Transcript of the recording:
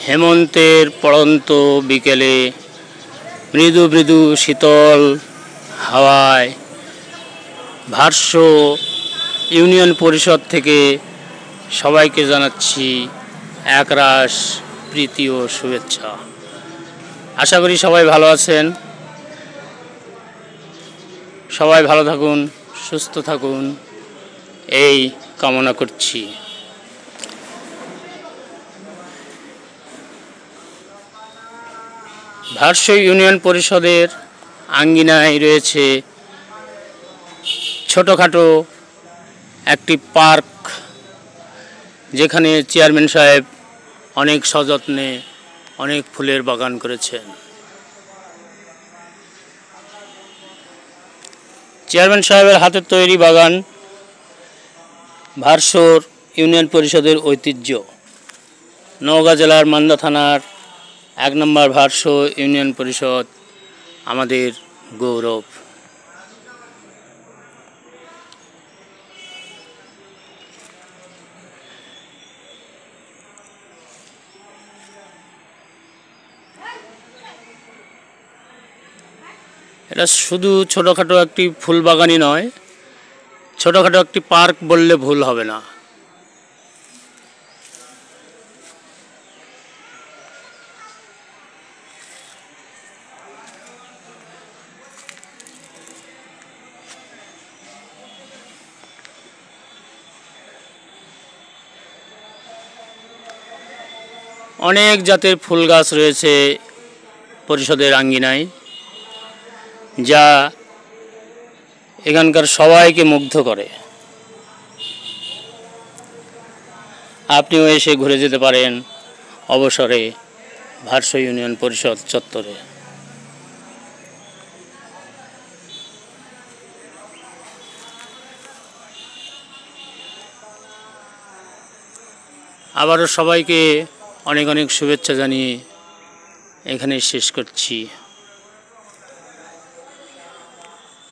হেমন্তের পড়ন্ত বিকেলে মৃদু মৃদু শীতল হাওয়ায় ভারসো ইউনিয়ন পরিষদ থেকে সবাইকে জানাচ্ছি একরাশ প্রীতি ও শুভেচ্ছা। আশা করি সবাই ভালো আছেন, সবাই ভালো থাকুন, সুস্থ থাকুন, এই কামনা করছি। ভারসো ইউনিয়ন পরিষদের আঙ্গিনায় রয়েছে ছোটোখাটো একটি পার্ক, যেখানে চেয়ারম্যান সাহেব অনেক সযত্নে অনেক ফুলের বাগান করেছেন। চেয়ারম্যান সাহেবের হাতের তৈরি বাগান ভারসোর ইউনিয়ন পরিষদের ঐতিহ্য। নওগাঁ জেলার মান্দা থানার 1 নম্বর ভারসো ইউনিয়ন পরিষদ আমাদের গৌরব। এটা শুধু ছোটোখাটো একটি ফুল বাগানই নয়, ছোটোখাটো একটি পার্ক বললে ভুল হবে না। অনেক জাতের ফুল গাছ রয়েছে পরিষদের আঙ্গিনায়, যা এখানকার সবাইকে মুগ্ধ করে। আপনিও এসে ঘুরে যেতে পারেন অবসরে ভারসো ইউনিয়ন পরিষদ চত্বরে। আবারও সবাইকে অনেক অনেক শুভেচ্ছা জানিয়ে এখানে শেষ করছি।